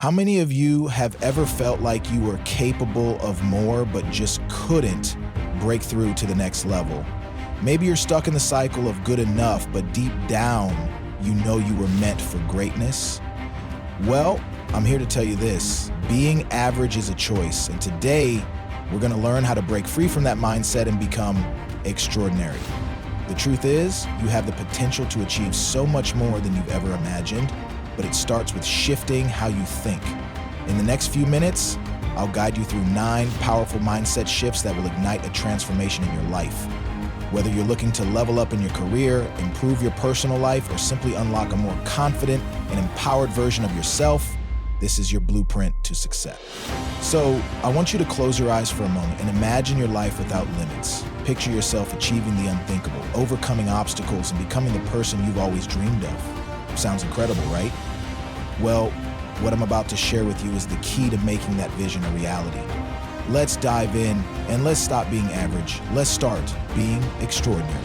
How many of you have ever felt like you were capable of more but just couldn't break through to the next level? Maybe you're stuck in the cycle of good enough, but deep down, you know you were meant for greatness. Well, I'm here to tell you this. Being average is a choice, and today, we're going to learn how to break free from that mindset and become extraordinary. The truth is, you have the potential to achieve so much more than you've ever imagined, but it starts with shifting how you think. In the next few minutes, I'll guide you through 9 powerful mindset shifts that will ignite a transformation in your life. Whether you're looking to level up in your career, improve your personal life, or simply unlock a more confident and empowered version of yourself, this is your blueprint to success. So, I want you to close your eyes for a moment and imagine your life without limits. Picture yourself achieving the unthinkable, overcoming obstacles, and becoming the person you've always dreamed of. Sounds incredible, right? Well, what I'm about to share with you is the key to making that vision a reality. Let's dive in and let's stop being average. Let's start being extraordinary.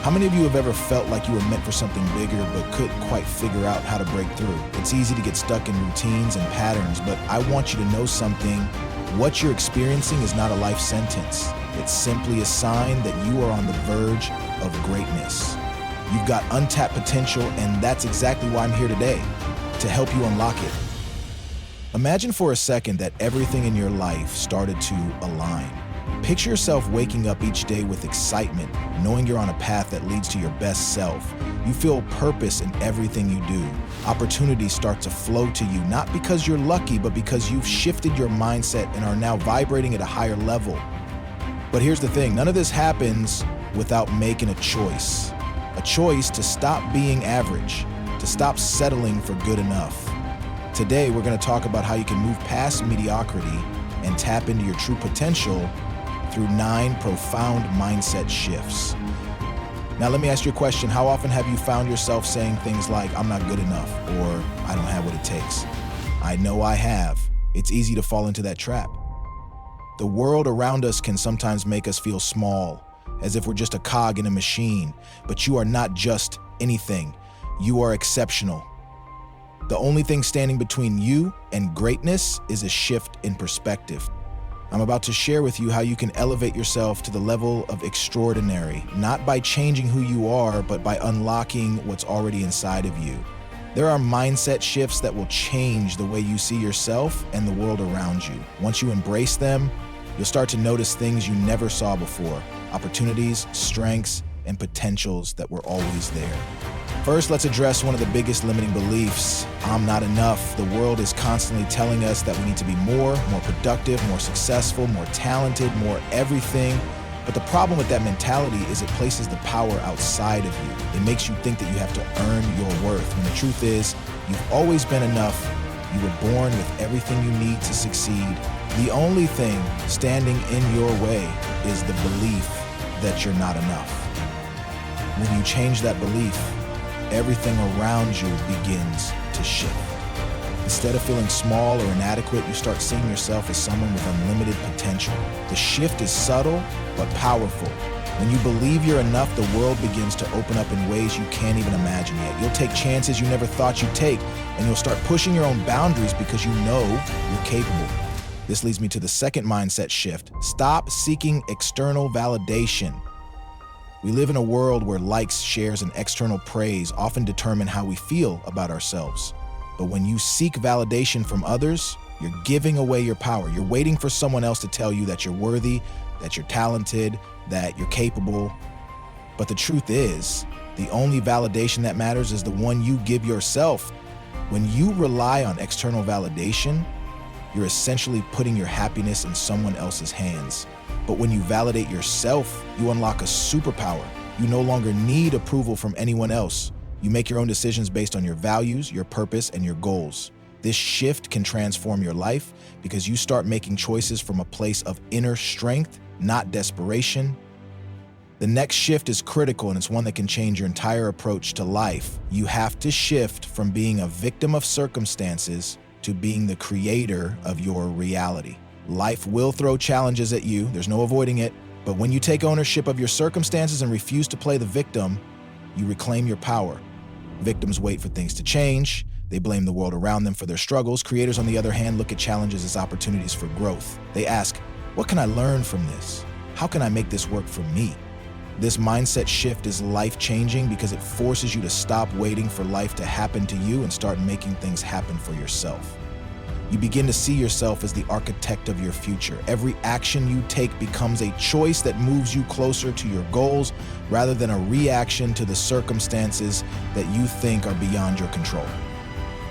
How many of you have ever felt like you were meant for something bigger but couldn't quite figure out how to break through? It's easy to get stuck in routines and patterns, but I want you to know something. What you're experiencing is not a life sentence. It's simply a sign that you are on the verge of greatness. You've got untapped potential, and that's exactly why I'm here today, to help you unlock it. Imagine for a second that everything in your life started to align. Picture yourself waking up each day with excitement, knowing you're on a path that leads to your best self. You feel purpose in everything you do. Opportunities start to flow to you, not because you're lucky, but because you've shifted your mindset and are now vibrating at a higher level. But here's the thing, none of this happens without making a choice. A choice to stop being average, to stop settling for good enough. Today, we're going to talk about how you can move past mediocrity and tap into your true potential through 9 profound mindset shifts. Now, let me ask you a question. How often have you found yourself saying things like, I'm not good enough, or I don't have what it takes? I know I have. It's easy to fall into that trap. The world around us can sometimes make us feel small, as if we're just a cog in a machine, but you are not just anything. You are exceptional. The only thing standing between you and greatness is a shift in perspective. I'm about to share with you how you can elevate yourself to the level of extraordinary, not by changing who you are, but by unlocking what's already inside of you. There are mindset shifts that will change the way you see yourself and the world around you. Once you embrace them, you'll start to notice things you never saw before, opportunities, strengths, and potentials that were always there. First, let's address one of the biggest limiting beliefs. I'm not enough. The world is constantly telling us that we need to be more productive, more successful, more talented, more everything. But the problem with that mentality is it places the power outside of you. It makes you think that you have to earn your worth, when the truth is, you've always been enough. You were born with everything you need to succeed. The only thing standing in your way is the belief that you're not enough. When you change that belief, everything around you begins to shift. Instead of feeling small or inadequate, you start seeing yourself as someone with unlimited potential. The shift is subtle but powerful. When you believe you're enough, the world begins to open up in ways you can't even imagine yet. You'll take chances you never thought you'd take, and you'll start pushing your own boundaries because you know you're capable. This leads me to the second mindset shift. Stop seeking external validation. We live in a world where likes, shares, and external praise often determine how we feel about ourselves. But when you seek validation from others, you're giving away your power. You're waiting for someone else to tell you that you're worthy, that you're talented, that you're capable. But the truth is, the only validation that matters is the one you give yourself. When you rely on external validation, you're essentially putting your happiness in someone else's hands. But when you validate yourself, you unlock a superpower. You no longer need approval from anyone else. You make your own decisions based on your values, your purpose, and your goals. This shift can transform your life because you start making choices from a place of inner strength, not desperation. The next shift is critical, and it's one that can change your entire approach to life. You have to shift from being a victim of circumstances to being the creator of your reality. Life will throw challenges at you, there's no avoiding it, but when you take ownership of your circumstances and refuse to play the victim, you reclaim your power. Victims wait for things to change, They blame the world around them for their struggles. Creators, on the other hand, look at challenges as opportunities for growth. They ask, what can I learn from this? How can I make this work for me? This mindset shift is life-changing because it forces you to stop waiting for life to happen to you and start making things happen for yourself. You begin to see yourself as the architect of your future. Every action you take becomes a choice that moves you closer to your goals rather than a reaction to the circumstances that you think are beyond your control.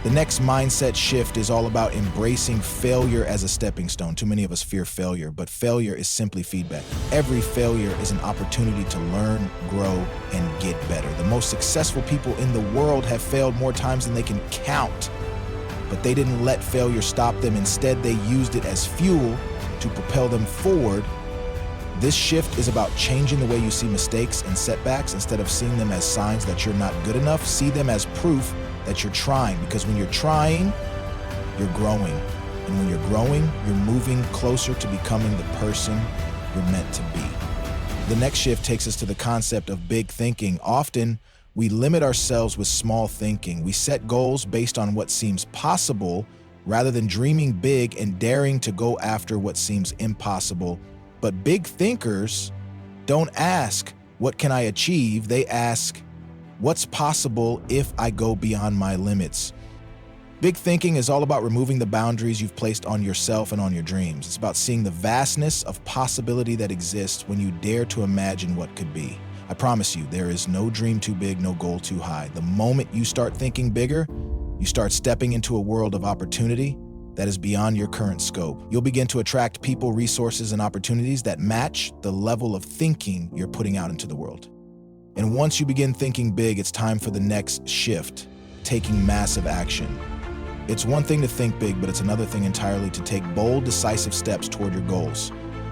The next mindset shift is all about embracing failure as a stepping stone. Too many of us fear failure, but failure is simply feedback. Every failure is an opportunity to learn, grow, and get better. The most successful people in the world have failed more times than they can count, but they didn't let failure stop them. Instead, they used it as fuel to propel them forward. This shift is about changing the way you see mistakes and setbacks. Instead of seeing them as signs that you're not good enough, see them as proof that you're trying, because when you're trying, you're growing. And when you're growing, you're moving closer to becoming the person you're meant to be. The next shift takes us to the concept of big thinking. Often, we limit ourselves with small thinking. We set goals based on what seems possible rather than dreaming big and daring to go after what seems impossible. But big thinkers don't ask, what can I achieve? They ask, what's possible if I go beyond my limits? Big thinking is all about removing the boundaries you've placed on yourself and on your dreams. It's about seeing the vastness of possibility that exists when you dare to imagine what could be. I promise you, there is no dream too big, no goal too high. The moment you start thinking bigger, you start stepping into a world of opportunity that is beyond your current scope. You'll begin to attract people, resources, and opportunities that match the level of thinking you're putting out into the world. And once you begin thinking big, it's time for the next shift, taking massive action. It's one thing to think big, but it's another thing entirely to take bold, decisive steps toward your goals.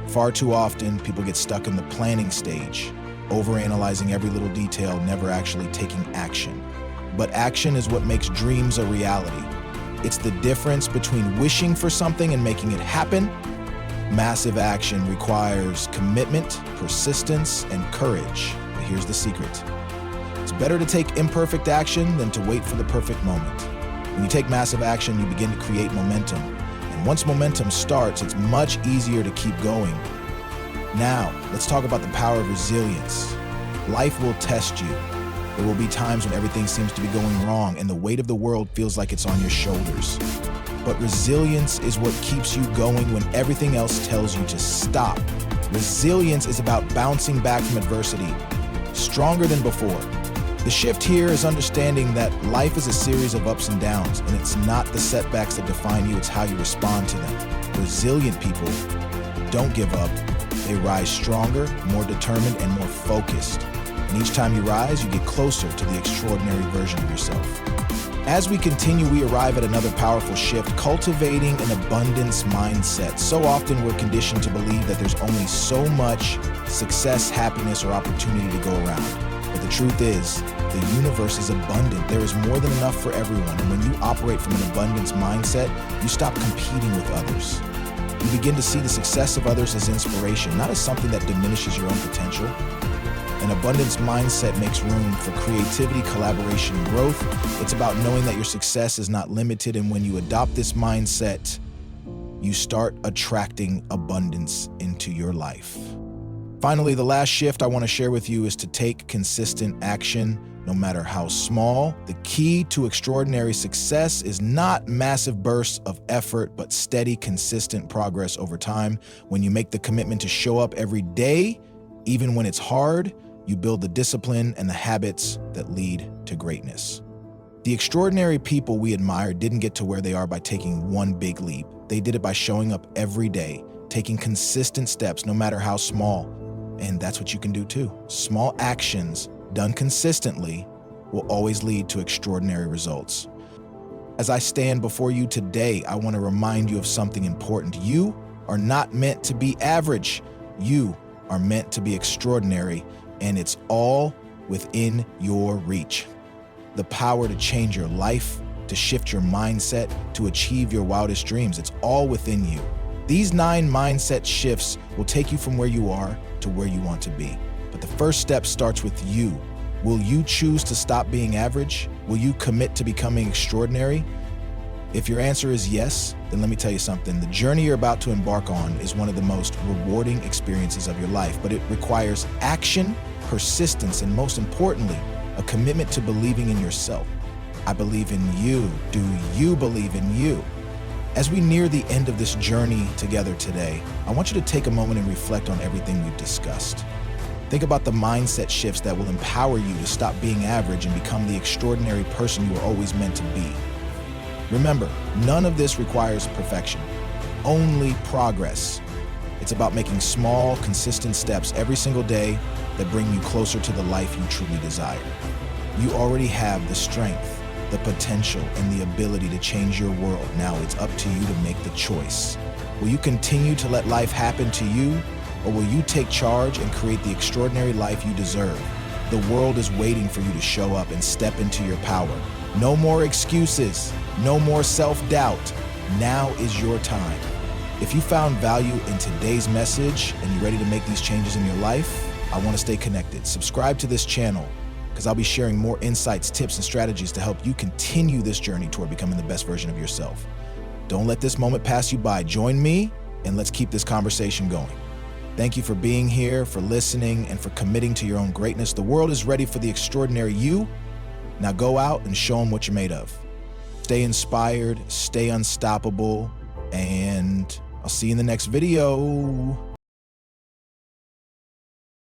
Far too often, people get stuck in the planning stage, overanalyzing every little detail, never actually taking action. But action is what makes dreams a reality. It's the difference between wishing for something and making it happen. Massive action requires commitment, persistence, and courage. But here's the secret. It's better to take imperfect action than to wait for the perfect moment. When you take massive action, you begin to create momentum. And once momentum starts, it's much easier to keep going. Now, let's talk about the power of resilience. Life will test you. There will be times when everything seems to be going wrong and the weight of the world feels like it's on your shoulders. But resilience is what keeps you going when everything else tells you to stop. Resilience is about bouncing back from adversity, stronger than before. The shift here is understanding that life is a series of ups and downs, and it's not the setbacks that define you, it's how you respond to them. Resilient people don't give up. They rise stronger, more determined, and more focused. And each time you rise, you get closer to the extraordinary version of yourself. As we continue, we arrive at another powerful shift, cultivating an abundance mindset. So often we're conditioned to believe that there's only so much success, happiness, or opportunity to go around. But the truth is, the universe is abundant. There is more than enough for everyone. And when you operate from an abundance mindset, you stop competing with others. You begin to see the success of others as inspiration, not as something that diminishes your own potential. An abundance mindset makes room for creativity, collaboration, and growth. It's about knowing that your success is not limited, and when you adopt this mindset, you start attracting abundance into your life. Finally, the last shift I want to share with you is to take consistent action, no matter how small. The key to extraordinary success is not massive bursts of effort, but steady, consistent progress over time. When you make the commitment to show up every day, even when it's hard, you build the discipline and the habits that lead to greatness. The extraordinary people we admire didn't get to where they are by taking one big leap. They did it by showing up every day, taking consistent steps, no matter how small. And that's what you can do too. Small actions done consistently will always lead to extraordinary results. As I stand before you today, I want to remind you of something important. You are not meant to be average. You are meant to be extraordinary, and it's all within your reach. The power to change your life, to shift your mindset, to achieve your wildest dreams, it's all within you. These 9 mindset shifts will take you from where you are to where you want to be. But the first step starts with you. Will you choose to stop being average? Will you commit to becoming extraordinary? If your answer is yes, then let me tell you something. The journey you're about to embark on is one of the most rewarding experiences of your life, but it requires action, persistence, and most importantly, a commitment to believing in yourself. I believe in you. Do you believe in you? As we near the end of this journey together today, I want you to take a moment and reflect on everything we've discussed. Think about the mindset shifts that will empower you to stop being average and become the extraordinary person you were always meant to be. Remember, none of this requires perfection, only progress. It's about making small, consistent steps every single day that bring you closer to the life you truly desire. You already have the strength, the potential, and the ability to change your world. Now it's up to you to make the choice. Will you continue to let life happen to you, or will you take charge and create the extraordinary life you deserve? The world is waiting for you to show up and step into your power. No more excuses, no more self-doubt. Now is your time. If you found value in today's message and you're ready to make these changes in your life, I want to stay connected. Subscribe to this channel because I'll be sharing more insights, tips, and strategies to help you continue this journey toward becoming the best version of yourself. Don't let this moment pass you by. Join me and let's keep this conversation going. Thank you for being here, for listening, and for committing to your own greatness. The world is ready for the extraordinary you. Now go out and show them what you're made of. Stay inspired, stay unstoppable, and I'll see you in the next video.